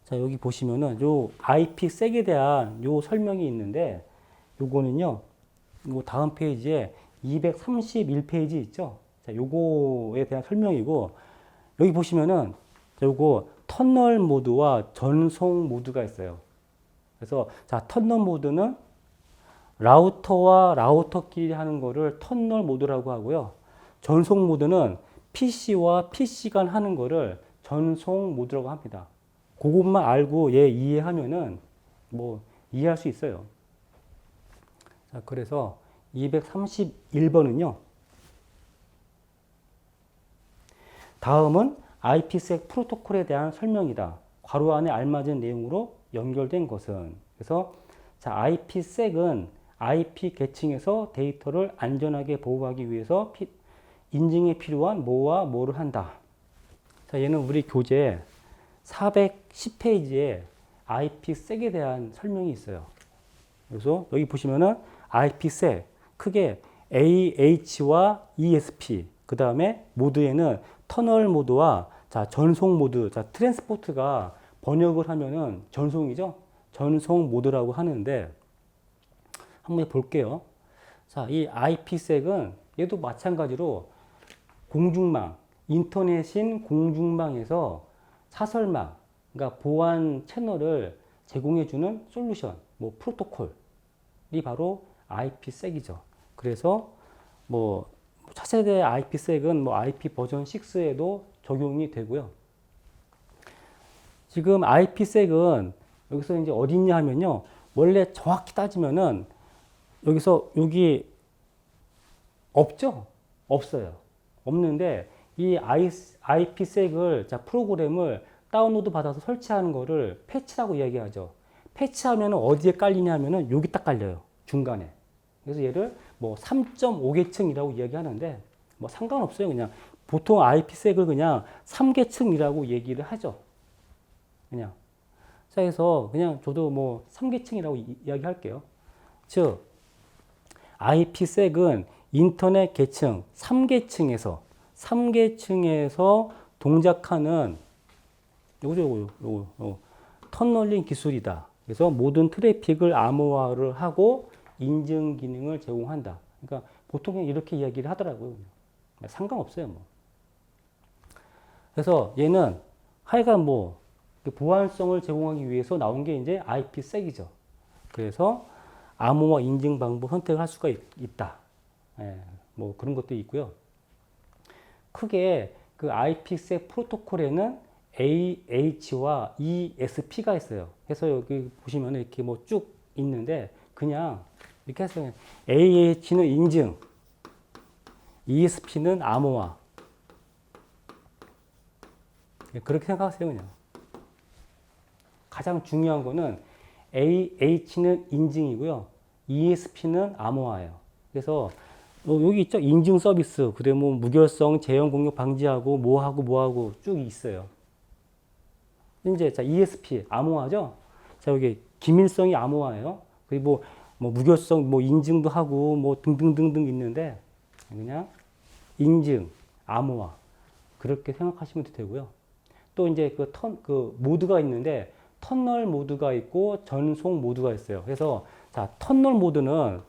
자, 여기 보시면은 요 IP색에 대한 요 설명이 있는데 요거는요. 요 다음 페이지에 231페이지 있죠? 자, 요거에 대한 설명이고 여기 보시면은 요거 터널 모드와 전송 모드가 있어요. 그래서 자, 터널 모드는 라우터와 라우터끼리 하는 거를 터널 모드라고 하고요. 전송 모드는 PC와 PC 간 하는 거를 전송 모드라고 합니다. 그것만 알고 얘 이해하면은 뭐 이해할 수 있어요. 자, 그래서 231번은요. 다음은 IPsec 프로토콜에 대한 설명이다. 괄호 안에 알맞은 내용으로 연결된 것은. 그래서 자, IPsec은 IP 계층에서 데이터를 안전하게 보호하기 위해서 인증에 필요한 뭐와 뭐를 한다. 자, 얘는 우리 교재 410페이지에 IPsec에 대한 설명이 있어요. 그래서 여기 보시면은 IPsec 크게 AH와 ESP 그 다음에 모드에는 터널 모드와 자, 전송 모드, 자, 트랜스포트가 번역을 하면은 전송이죠. 전송 모드라고 하는데 한번 볼게요. 자, 이 IPsek은 얘도 마찬가지로 공중망, 인터넷인 공중망에서 사설망, 그러니까 보안 채널을 제공해주는 솔루션, 뭐 프로토콜이 바로 IPsek이죠. 그래서 뭐 차세대 IPsek은 뭐 IP 버전 6에도 적용이 되고요. 지금 IPsek은 여기서 이제 어디 있냐 하면요. 원래 정확히 따지면은 여기서 여기 없죠? 없어요. 없는데 이 IPsek을 자 프로그램을 다운로드 받아서 설치하는 거를 패치라고 이야기하죠. 패치하면 어디에 깔리냐 하면은 여기 딱 깔려요. 중간에. 그래서 얘를 뭐 3.5계층이라고 이야기하는데 뭐 상관없어요. 그냥 보통 IPsek을 그냥 3계층이라고 얘기를 하죠. 그냥. 자, 그래서 그냥 저도 뭐 3계층이라고 이야기할게요. 즉 IPsek은 인터넷 계층 3계층에서 동작하는 요거 터널링 기술이다. 그래서 모든 트래픽을 암호화를 하고 인증 기능을 제공한다. 그러니까 보통 그냥 이렇게 이야기를 하더라고요. 상관없어요, 뭐. 그래서 얘는 하여간 뭐 보안성을 제공하기 위해서 나온 게 이제 IPsek이죠. 그래서 암호화 인증 방법 선택을 할 수가 있다. 예, 뭐 그런 것도 있고요. 크게 그 IPsec 프로토콜에는 AH와 ESP가 있어요. 그래서 여기 보시면 이렇게 뭐 쭉 있는데 그냥 이렇게 해서 AH는 인증, ESP는 암호화. 그렇게 생각하세요, 그냥. 가장 중요한 거는 AH는 인증이고요. ESP는 암호화예요. 그래서 여기 있죠. 인증 서비스. 그래 뭐 무결성, 재형 공유 방지하고 뭐하고 쭉 있어요. 이제 자 ESP 암호화죠. 자 여기 기밀성이 암호화예요. 그리고 뭐 무결성, 뭐 인증도 하고 뭐 등등등등 있는데 그냥 인증, 암호화 그렇게 생각하시면 되고요. 또 이제 그 모드가 있는데 터널 모드가 있고 전송 모드가 있어요. 그래서 자 터널 모드는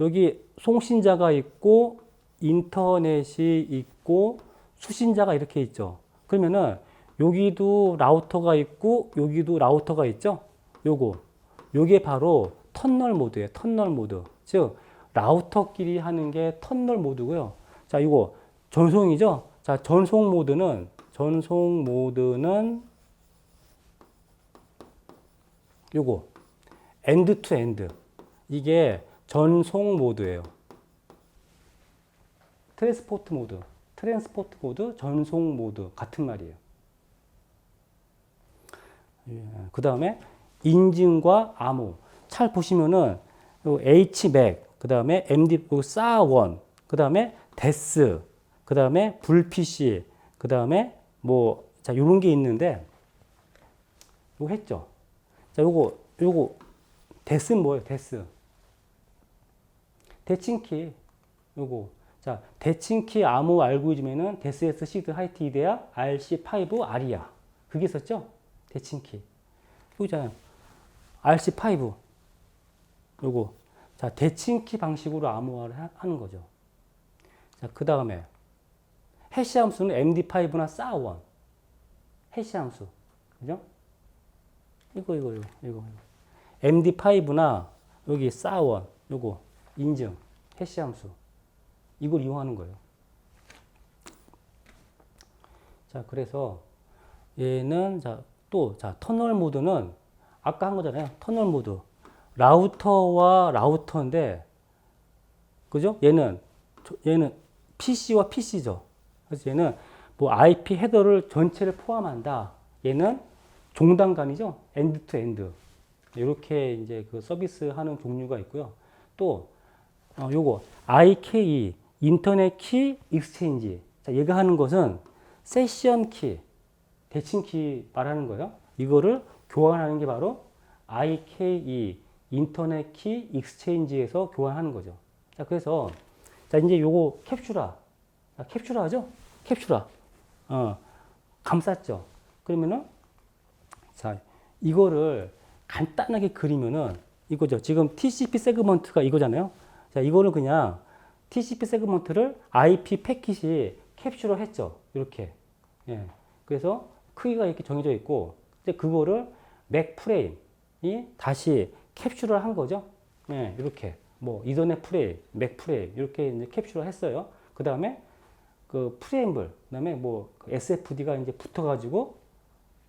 여기 송신자가 있고 인터넷이 있고 수신자가 이렇게 있죠. 그러면은 여기도 라우터가 있고 여기도 라우터가 있죠. 요게 바로 터널 모드예요. 터널 모드. 즉 라우터끼리 하는 게 터널 모드고요. 자, 이거 전송이죠. 자, 전송 모드는 요거 엔드 투 엔드. 이게 전송 모드예요. 트랜스포트 모드, 전송 모드 같은 말이에요. 그 다음에 인증과 암호. 잘 보시면은 HMAC, 그 다음에 MD, SAR1, 그 다음에 DES, 그 다음에 불PC, 그 다음에 뭐, 자, 요런 게 있는데, 요거 했죠? 자, 요거, DES는 뭐예요? DES. 대칭키. 요거. 자, 대칭키 암호 알고리즘에는 DESS 시드 하이트 이데아 RC5 R이야. 그게 있었죠? 대칭키. 여기잖아요. RC5. 요거. 자, 대칭키 방식으로 암호화를 하는 거죠. 자, 그 다음에 해시 함수는 MD5나 SAR1. 해시 함수. 그죠? 이거. MD5나 여기 SAR1. 요거. 인증. 해시 함수. 이걸 이용하는 거예요. 자, 그래서 얘는 자, 터널 모드는 아까 한 거잖아요. 터널 모드. 라우터와 라우터인데 그죠? 얘는 PC와 PC죠. 그래서 얘는 뭐 IP 헤더를 전체를 포함한다. 얘는 종단간이죠. 엔드 투 엔드. 이렇게 이제 그 서비스 하는 종류가 있고요. 또 요거 IKE 인터넷 키 익스체인지. 자, 얘가 하는 것은 세션 키, 대칭 키 말하는 거예요. 이거를 교환하는 게 바로 IKE 인터넷 키 익스체인지에서 교환하는 거죠. 자, 그래서 자, 이제 요거 캡슐라죠? 캡슐라. 감쌌죠. 그러면은 자, 이거를 간단하게 그리면은 이거죠. 지금 TCP 세그먼트가 이거잖아요. 자, 이거를 그냥 TCP 세그먼트를 IP 패킷이 캡슐화 했죠. 이렇게. 예. 그래서 크기가 이렇게 정해져 있고, 이제 그거를 맥 프레임이 다시 캡슐화 한 거죠. 예. 이렇게. 뭐, 이더넷 프레임, 맥 프레임, 이렇게 이제 캡슐화 했어요. 그 다음에 그 프레임블, 그 다음에 뭐, SFD가 이제 붙어가지고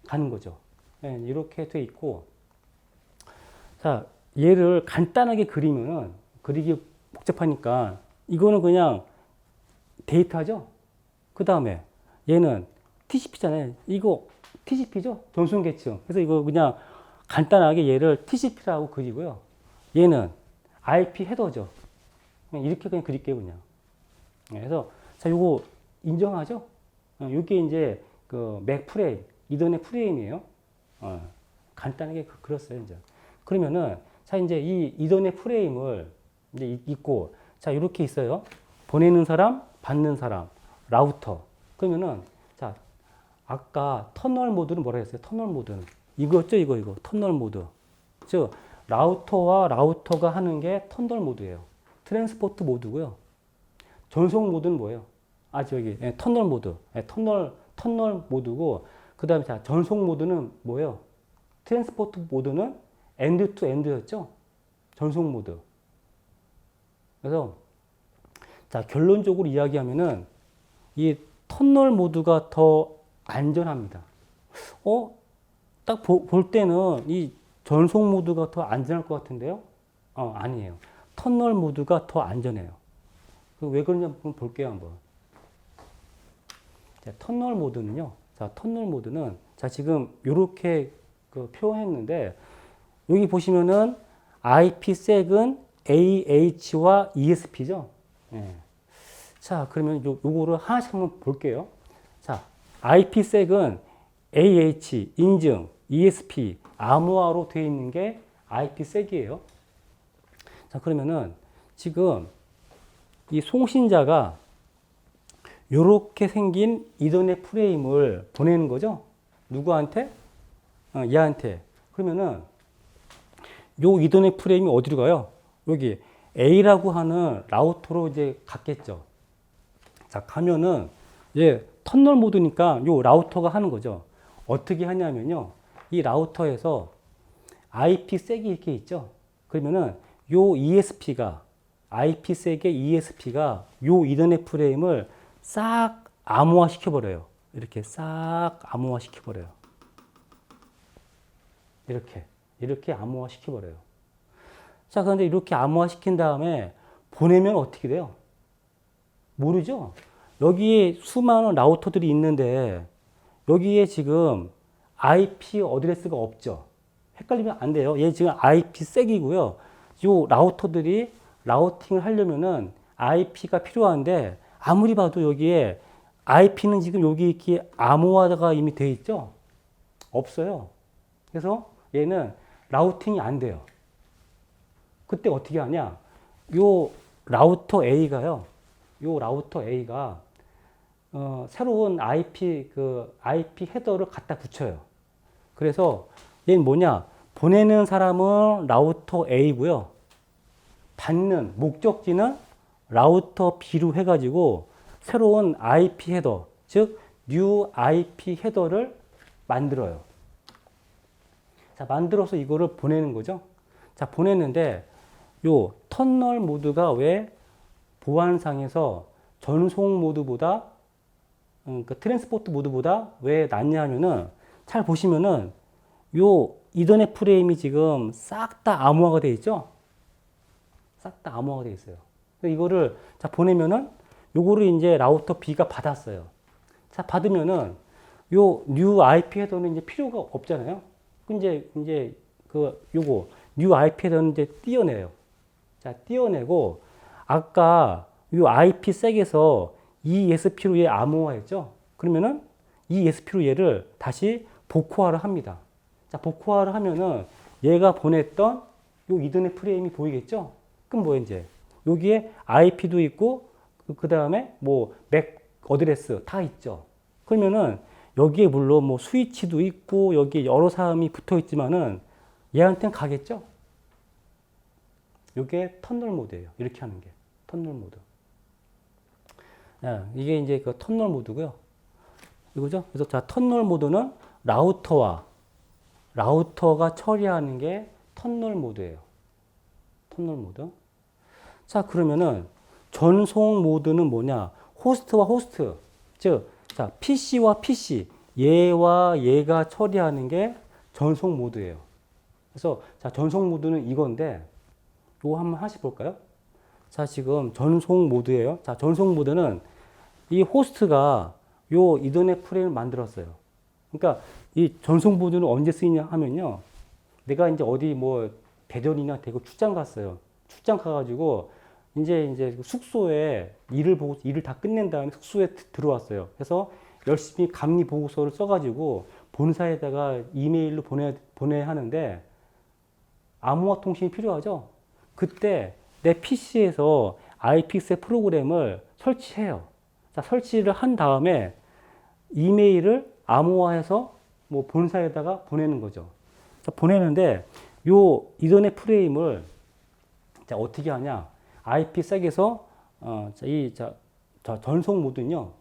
가는 거죠. 예. 이렇게 돼 있고, 자, 얘를 간단하게 그리면은, 그리기 복잡하니까, 이거는 그냥 데이터죠. 그 다음에 얘는 TCP잖아요. 이거 TCP죠. 전송 계층. 그래서 이거 그냥 간단하게 얘를 TCP라고 그리고요. 얘는 IP 헤더죠. 그냥 이렇게 그냥 그릴게요, 그냥. 그래서 자, 요거 인정하죠? 요게 이제 그 맥 프레임, 이더넷 프레임이에요. 간단하게 그렸어요, 이제. 그러면은 자, 이제 이 이더넷 프레임을 이제 있고, 자, 이렇게 있어요. 보내는 사람, 받는 사람, 라우터. 그러면은 자, 아까 터널 모드는 뭐라 했어요? 터널 모드는 이거죠, 이거 터널 모드. 즉 라우터와 라우터가 하는 게 터널 모드예요. 트랜스포트 모드고요. 전송 모드는 뭐예요? 터널 모드. 터널 모드고, 그다음에 자, 전송 모드는 뭐예요? 트랜스포트 모드는 엔드 투 엔드였죠? 전송 모드. 그래서 자, 결론적으로 이야기하면은 이 터널 모드가 더 안전합니다. 딱 볼 때는 이 전송 모드가 더 안전할 것 같은데요? 아니에요. 터널 모드가 더 안전해요. 왜 그런지 한번 볼게요, 한번. 자, 터널 모드는요. 자, 터널 모드는 자, 지금 이렇게 그 표현했는데 여기 보시면은 IPsek은 AH와 ESP죠. 예. 자, 그러면 요거를 하나씩 한번 볼게요. 자, IPsek은 AH, 인증, ESP, 암호화로 되어 있는 게 IPsek이에요. 자, 그러면은 지금 이 송신자가 요렇게 생긴 이더넷 프레임을 보내는 거죠. 누구한테? 얘한테. 그러면은 요 이더넷 프레임이 어디로 가요? 여기 A라고 하는 라우터로 이제 갔겠죠. 자, 가면은 이제 터널 모드니까 요 라우터가 하는 거죠. 어떻게 하냐면요. 이 라우터에서 IPsek이 이렇게 있죠. 그러면은 요 ESP가 IPsek의 ESP가 요 이더넷 프레임을 싹 암호화 시켜버려요. 이렇게 싹 암호화 시켜버려요. 이렇게 암호화 시켜버려요. 자, 그런데 이렇게 암호화 시킨 다음에 보내면 어떻게 돼요? 모르죠? 여기에 수많은 라우터들이 있는데 여기에 지금 IP 어드레스가 없죠? 헷갈리면 안 돼요. 얘 지금 IPsek이고요. 요 라우터들이 라우팅을 하려면은 IP가 필요한데 아무리 봐도 여기에 IP는 지금 여기 이렇게 암호화가 이미 돼 있죠? 없어요. 그래서 얘는 라우팅이 안 돼요. 그때 어떻게 하냐? 요 라우터 A가요. 요 라우터 A가 새로운 IP 헤더를 갖다 붙여요. 그래서 얘는 뭐냐? 보내는 사람은 라우터 A고요. 받는 목적지는 라우터 B로 해가지고 새로운 IP 헤더, 즉 new IP 헤더를 만들어요. 자, 만들어서 이거를 보내는 거죠. 자, 보냈는데 요 터널 모드가 왜 보안상에서 전송 모드보다 그 트랜스포트 모드보다 왜 낫냐 하면은 잘 보시면은 요 이더넷 프레임이 지금 싹 다 암호화가 되어 있죠. 싹 다 암호화가 되어 있어요. 이거를 자 보내면은 요거를 이제 라우터 B가 받았어요. 자 받으면은 요 new IP 헤더는 이제 필요가 없잖아요. 이제 그 요거 new IP 헤더는 이제 띄어내요. 자 띄어내고 아까 요 IP 색에서 ESP로 얘 암호화했죠. 그러면은 ESP로 얘를 다시 복호화를 합니다. 자 복호화를 하면은 얘가 보냈던 요 이더넷 프레임이 보이겠죠. 그럼 뭐 이제 여기에 IP도 있고 그 다음에 뭐 맥 어드레스 다 있죠. 그러면은 여기에 물론 뭐 스위치도 있고 여기에 여러 사람이 붙어 있지만은 얘한테는 가겠죠. 이게 터널 모드예요. 이렇게 하는 게 터널 모드. 이게 이제 그 터널 모드고요. 이거죠. 그래서 자 터널 모드는 라우터가 처리하는 게 터널 모드예요. 터널 모드. 자 그러면은 전송 모드는 뭐냐? 호스트와 호스트. 즉, 자 PC와 PC 얘와 얘가 처리하는 게 전송 모드예요. 그래서 자 전송 모드는 이건데 이거 한번 하나씩 볼까요? 자 지금 전송 모드예요. 자 전송 모드는 이 호스트가 요 이더넷 프레임을 만들었어요. 그러니까 이 전송 모드는 언제 쓰이냐 하면요. 내가 이제 어디 뭐 대전이나 대구 출장 갔어요. 출장 가가지고 이제 숙소에 일을 다 끝낸 다음에 숙소에 들어왔어요. 그래서 열심히 감리 보고서를 써가지고 본사에다가 이메일로 보내야 하는데 암호화 통신이 필요하죠. 그때 내 PC에서 IPX 프로그램을 설치해요. 자, 설치를 한 다음에 이메일을 암호화해서 뭐 본사에다가 보내는 거죠. 자, 보내는데 요 이더넷 프레임을 자, 어떻게 하냐? IP색에서 전송 모드는요.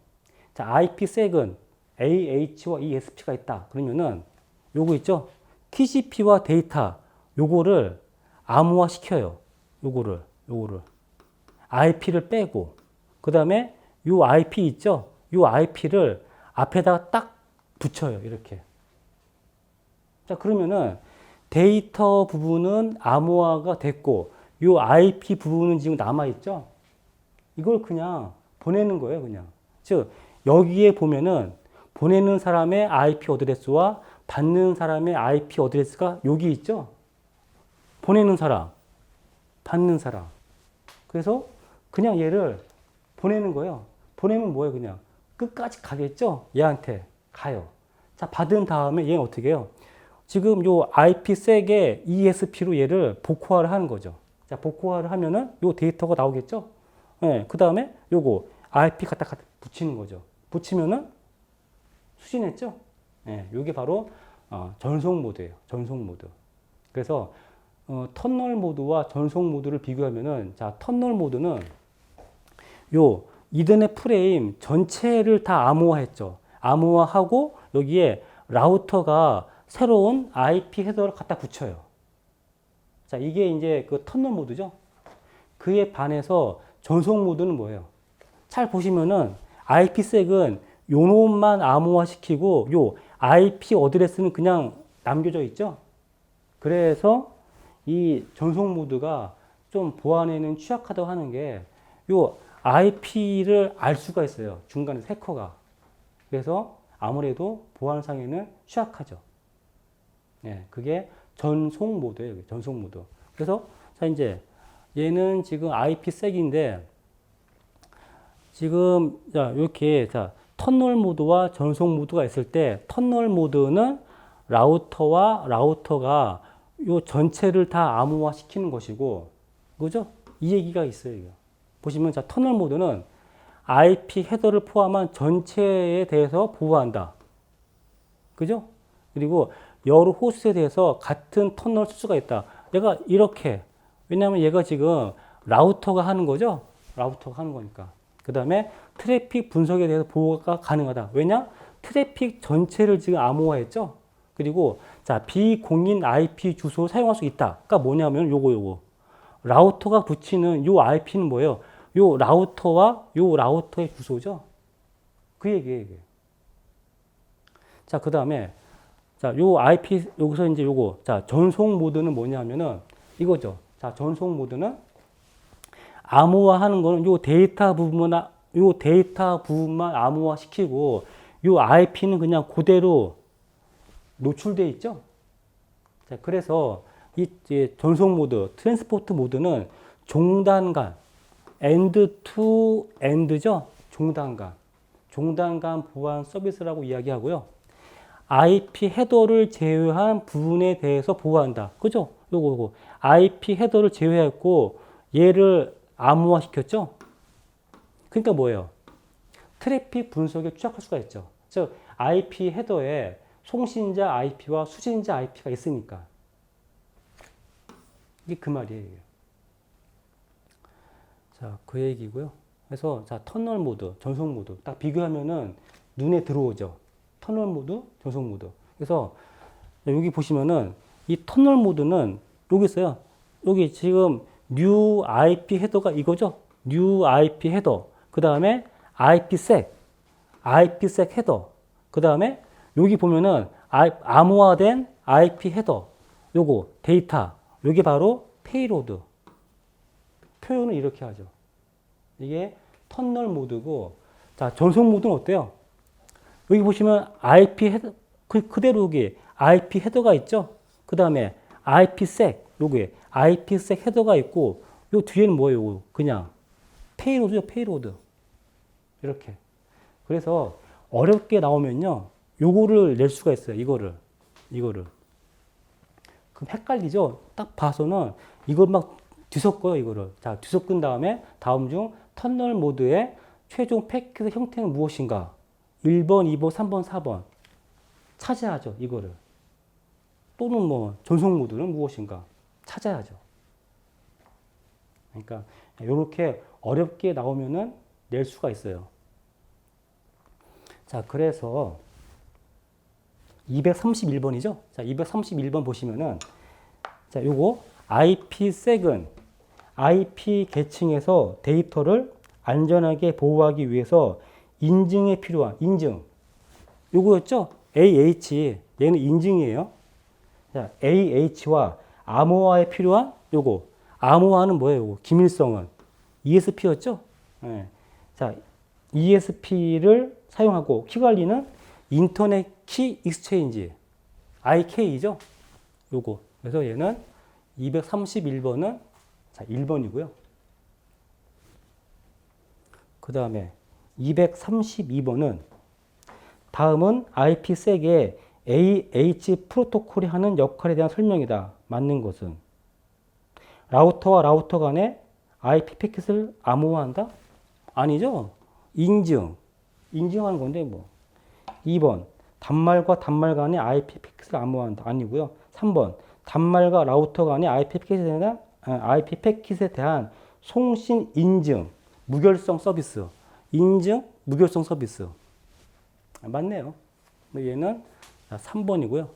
자, IP색은 AH와 ESP가 있다. 그러면은 요거 있죠? TCP와 데이터 요거를 암호화 시켜요. 요거를 IP를 빼고 그다음에 요 IP 있죠? 요 IP를 앞에다가 딱 붙여요. 이렇게. 자, 그러면은 데이터 부분은 암호화가 됐고 요 IP 부분은 지금 남아있죠? 이걸 그냥 보내는 거예요, 그냥. 즉, 여기에 보면은 보내는 사람의 IP 어드레스와 받는 사람의 IP 어드레스가 여기 있죠? 보내는 사람, 받는 사람. 그래서 그냥 얘를 보내는 거예요. 보내면 뭐예요, 그냥? 끝까지 가겠죠? 얘한테 가요. 자, 받은 다음에 얘는 어떻게 해요? 지금 요 IP색의 ESP로 얘를 복호화를 하는 거죠. 자, 복호화를 하면은 요 데이터가 나오겠죠? 예, 그 다음에 요거 IP 갖다 붙이는 거죠. 붙이면은 수신했죠? 예, 요게 바로 전송 모드예요. 전송 모드. 그래서 터널 모드와 전송 모드를 비교하면은 자, 터널 모드는 요 이더넷 프레임 전체를 다 암호화했죠. 암호화하고 여기에 라우터가 새로운 IP 헤더를 갖다 붙여요. 자, 이게 이제 그 터널 모드죠. 그에 반해서 전송 모드는 뭐예요? 잘 보시면은 IP색은 요 놈만 암호화 시키고 요 IP 어드레스는 그냥 남겨져 있죠. 그래서 이 전송 모드가 좀 보안에는 취약하다고 하는 게 요 IP를 알 수가 있어요. 중간에 해커가. 그래서 아무래도 보안상에는 취약하죠. 예, 그게 전송 모드예요. 전송 모드. 그래서 자 이제 얘는 지금 IP색인데 지금 자 이렇게 자 터널 모드와 전송 모드가 있을 때 터널 모드는 라우터가 요 전체를 다 암호화 시키는 것이고 그죠? 이 얘기가 있어요. 이거. 보시면 자 터널 모드는 IP 헤더를 포함한 전체에 대해서 보호한다. 그죠? 그리고 여러 호스트에 대해서 같은 터널 쓸 수가 있다. 얘가 이렇게. 왜냐하면 얘가 지금 라우터가 하는 거죠. 라우터가 하는 거니까. 그 다음에 트래픽 분석에 대해서 보호가 가능하다. 왜냐? 트래픽 전체를 지금 암호화했죠. 그리고 자, 비공인 IP 주소 사용할 수 있다. 그러니까 뭐냐면 요거. 라우터가 붙이는 요 IP는 뭐예요? 요 라우터와 요 라우터의 주소죠. 그 얘기예요, 이게. 자, 그 다음에 자, 요 IP 여기서 이제 요거 자, 전송 모드는 뭐냐면은 이거죠. 자, 전송 모드는 암호화하는 거는 요 데이터 부분만 암호화 시키고 요 IP는 그냥 그대로 노출돼 있죠. 자, 그래서 이 전송 모드, 트랜스포트 모드는 종단간, 엔드 투 엔드죠. 종단간 보안 서비스라고 이야기하고요. IP 헤더를 제외한 부분에 대해서 보호한다. 그죠? 요거. IP 헤더를 제외했고 얘를 암호화 시켰죠. 그러니까 뭐예요? 트래픽 분석에 취약할 수가 있죠. 즉 IP 헤더에 송신자 IP와 수신자 IP가 있으니까. 이게 그 말이에요. 자, 그 얘기고요. 그래서 자, 터널 모드, 전송 모드 딱 비교하면은 눈에 들어오죠. 터널 모드, 전송 모드. 그래서 여기 보시면은 이 터널 모드는 여기 있어요. 여기 지금 new IP 헤더가 이거죠. new IP 헤더. 그 다음에 IPsec 헤더. 그 다음에 여기 보면은 암호화된 IP 헤더. 요거 데이터. 요게 바로 페이로드. 표현을 이렇게 하죠. 이게 터널 모드고, 자, 전송 모드는 어때요? 여기 보시면 IP 헤더, 그대로 여기 IP 헤더가 있죠? 그 다음에 IPsec, 요게 IPsec 헤더가 있고, 요 뒤에는 뭐예요? 그냥 페이로드죠, 페이로드. 이렇게. 그래서 어렵게 나오면요, 요거를 낼 수가 있어요, 이거를. 그럼 헷갈리죠? 딱 봐서는 이걸 막 뒤섞어요, 이거를. 자, 뒤섞은 다음에 다음 중 터널 모드의 최종 패킷의 형태는 무엇인가? 1번, 2번, 3번, 4번. 찾아야죠, 이거를. 또는 뭐, 전송 모드는 무엇인가? 찾아야죠. 그러니까, 이렇게 어렵게 나오면은 낼 수가 있어요. 자, 그래서 231번이죠? 자, 231번 보시면은, 자, 요거 IPsec은 IP 계층에서 데이터를 안전하게 보호하기 위해서 인증에 필요한 인증. 요거였죠? AH. 얘는 인증이에요. 자, AH와 암호화에 필요한 요거. 암호화는 뭐예요? 요거? 기밀성은 ESP였죠? 네. 자, ESP를 사용하고 키 관리는 인터넷 키 익스체인지. IK죠? 요거. 그래서 얘는 231번은 자, 1번이고요. 그 다음에 232번은 다음은 IPsek의 AH 프로토콜이 하는 역할에 대한 설명이다. 맞는 것은 라우터와 라우터 간의 IP 패킷을 암호화한다? 아니죠. 인증하는 건데 뭐. 2번 단말과 단말 간의 IP 패킷을 암호화한다. 아니고요. 3번 단말과 라우터 간의 IP 패킷에 대한 송신 인증 무결성 서비스. 인증 무결성 서비스. 맞네요. 얘는 3번이고요.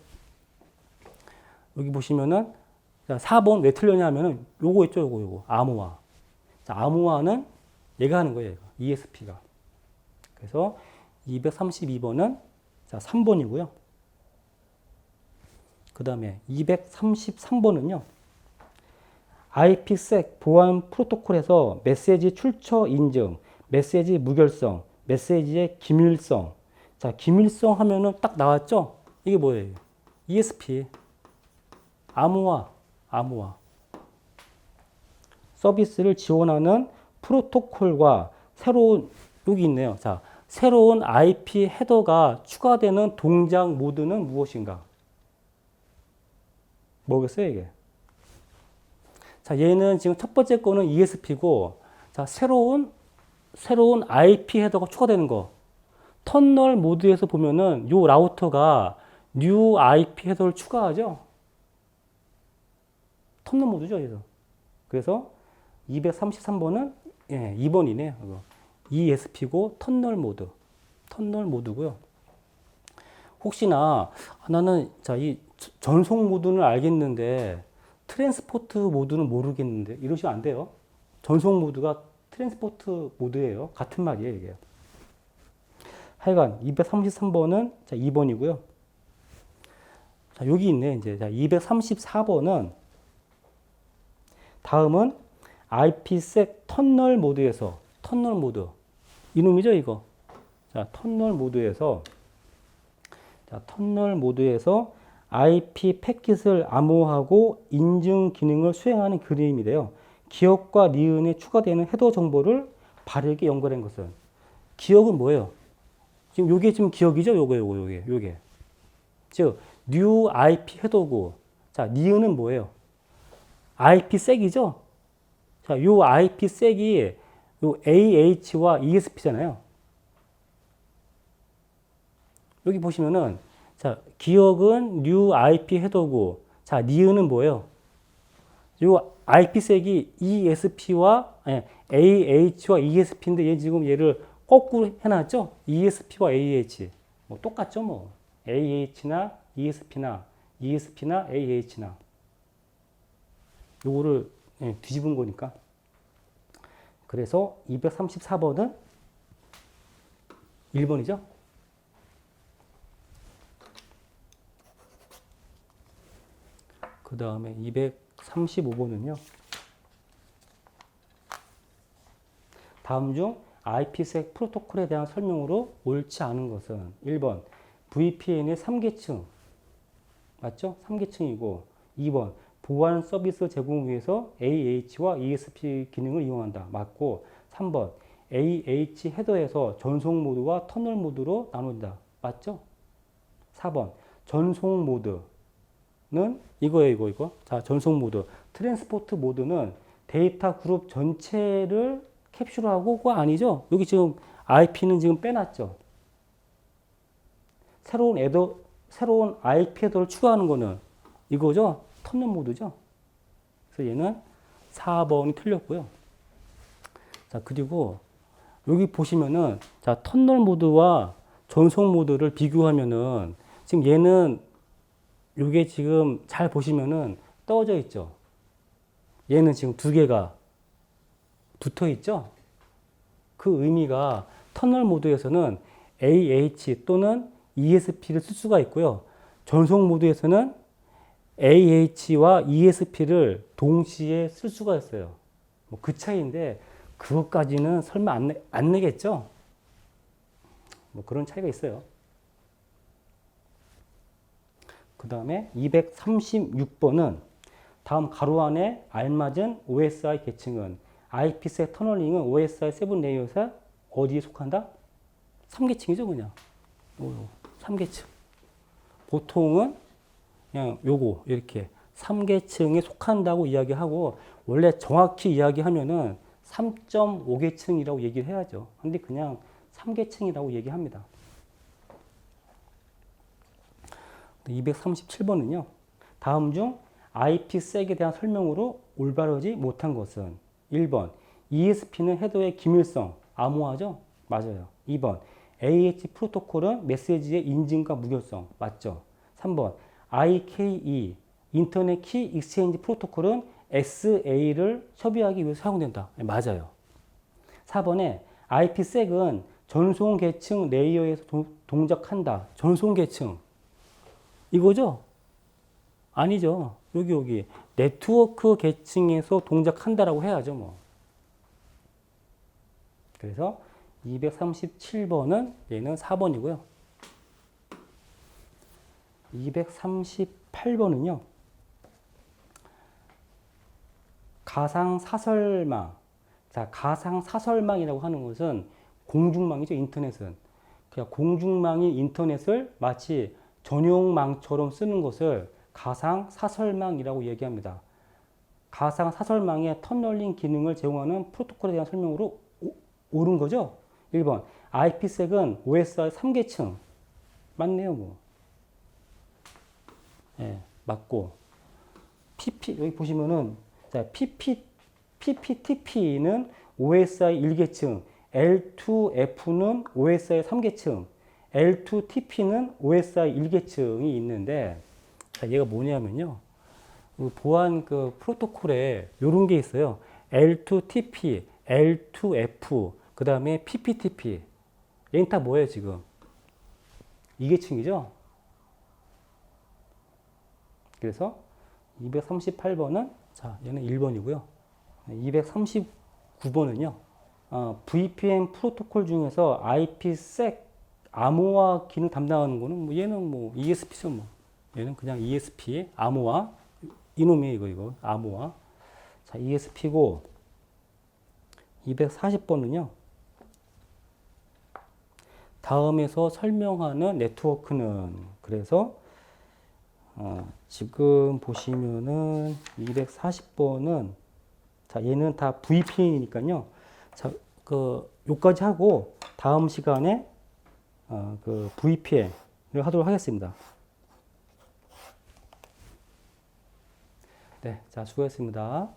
여기 보시면은 4번 왜 틀렸냐 하면은 요거 있죠. 요거. 암호화. 자, 암호화는 얘가 하는 거예요. ESP가. 그래서 232번은 자, 3번이고요. 그 다음에 233번은요. IPsec 보안 프로토콜에서 메시지 출처 인증, 메시지 무결성, 메시지의 기밀성. 자, 기밀성 하면은 딱 나왔죠? 이게 뭐예요? ESP. 암호화. 서비스를 지원하는 프로토콜과 새로운, 여기 있네요. 자, 새로운 IP 헤더가 추가되는 동작 모드는 무엇인가? 뭐겠어요, 이게? 자, 얘는 지금 첫 번째 거는 ESP고, 자, 새로운 IP 헤더가 추가되는 거. 터널 모드에서 보면은 요 라우터가 new IP 헤더를 추가하죠. 터널 모드죠. 그래서 233번은 2번이네요. ESP고 터널 모드고요. 혹시나 나는 이 전송 모드는 알겠는데 트랜스포트 모드는 모르겠는데 이러시면 안 돼요. 전송 모드가 트랜스포트 모드예요. 같은 말이에요, 이게. 하여간 233번은 2번이고요. 자, 여기 있네. 이제 234번은 다음은 IPsec 터널 모드에서 터널 모드 이놈이죠, 이거. 자, 터널 모드에서 IP 패킷을 암호하고 인증 기능을 수행하는 그림이래요. 기억과 니은에 추가되는 헤더 정보를 바르게 연결한 것은 기억은 뭐예요? 지금 요게 지금 기억이죠? 요게. 즉 new IP 헤더고 자, 니은은 뭐예요? IPsec이죠? 자, 요 IPsec이 요 AH와 ESP잖아요. 여기 보시면은 자, 기억은 new IP 헤더고 자, 니은은 뭐예요? 요 IP색이 ESP와 AH와 ESP인데 얘 지금 얘를 거꾸로 해놨죠? ESP와 AH 뭐 똑같죠, 뭐 AH나 ESP나 AH나 요거를 뒤집은 거니까. 그래서 234번은 1번이죠. 그 다음에 235번은요. 다음 중 IPsec 프로토콜에 대한 설명으로 옳지 않은 것은 1번 VPN의 3계층 맞죠? 3계층이고 2번 보안 서비스 제공을 위해서 AH와 ESP 기능을 이용한다. 맞고 3번 AH 헤더에서 전송 모드와 터널 모드로 나눈다. 맞죠? 4번 전송 모드는 이거. 자, 전송 모드. 트랜스포트 모드는 데이터 그룹 전체를 캡슐하고 그거 아니죠? 여기 지금 IP는 지금 빼놨죠. 새로운 IP 헤더를 추가하는 거는 이거죠? 터널 모드죠? 그래서 얘는 4번이 틀렸고요. 자, 그리고 여기 보시면은 자, 터널 모드와 전송 모드를 비교하면은 지금 얘는 요게 지금 잘 보시면은 떨어져 있죠. 얘는 지금 두 개가 붙어 있죠. 그 의미가 터널 모드에서는 AH 또는 ESP를 쓸 수가 있고요. 전송 모드에서는 AH와 ESP를 동시에 쓸 수가 있어요. 뭐 그 차이인데 그것까지는 설마 안 내겠죠? 뭐 그런 차이가 있어요. 그 다음에 236번은 다음 가로 안에 알맞은 OSI 계층은 IPsec 터널링은 OSI 7 레이어에서 어디에 속한다? 3계층이죠, 그냥. 3계층. 보통은 그냥 요거 이렇게 3계층에 속한다고 이야기하고 원래 정확히 이야기하면은 3.5계층이라고 얘기를 해야죠. 근데 그냥 3계층이라고 얘기합니다. 237번은요. 다음 중 IPsek에 대한 설명으로 올바르지 못한 것은 1번 ESP는 헤더의 기밀성, 암호화죠? 맞아요. 2번 AH 프로토콜은 메시지의 인증과 무결성, 맞죠? 3번 IKE 인터넷 키 익스체인지 프로토콜은 SA를 협의하기 위해서 사용된다. 맞아요. 4번에 IPsek은 전송 계층 레이어에서 동작한다. 전송 계층 이거죠? 아니죠. 여기 네트워크 계층에서 동작한다라고 해야죠, 뭐. 그래서 237번은 얘는 4번이고요. 238번은요. 가상사설망. 자, 가상사설망이라고 하는 것은 공중망이죠, 인터넷은. 그냥 공중망인 인터넷을 마치 전용망처럼 쓰는 것을 가상사설망이라고 얘기합니다. 가상사설망의 터널링 기능을 제공하는 프로토콜에 대한 설명으로 옳은 거죠? 1번 IPsek은 OSI 3계층 맞네요, 뭐. 예, 맞고 PP 여기 보시면은 자, PPTP는 OSI 1계층, L2F는 OSI 3계층, L2TP는 OSI 1계층이 있는데 자, 얘가 뭐냐면요. 그 보안 그 프로토콜에 이런 게 있어요. L2TP, L2F, 그 다음에 PPTP. 얘는 다 뭐예요, 지금? 2계층이죠? 그래서 238번은, 자, 얘는 1번이고요. 239번은요, VPN 프로토콜 중에서 IPsec 암호화 기능 담당하는 거는, 뭐 얘는 뭐 ESP죠, 뭐. 얘는 그냥 ESP, 암호화. 이놈이에요, 이거. 암호화. 자, ESP고, 240번은요, 다음에서 설명하는 네트워크는, 그래서, 지금 보시면은 240번은, 자, 얘는 다 VPN이니까요. 자, 요까지 하고, 다음 시간에, 그 VPN을 하도록 하겠습니다. 네, 자, 수고했습니다.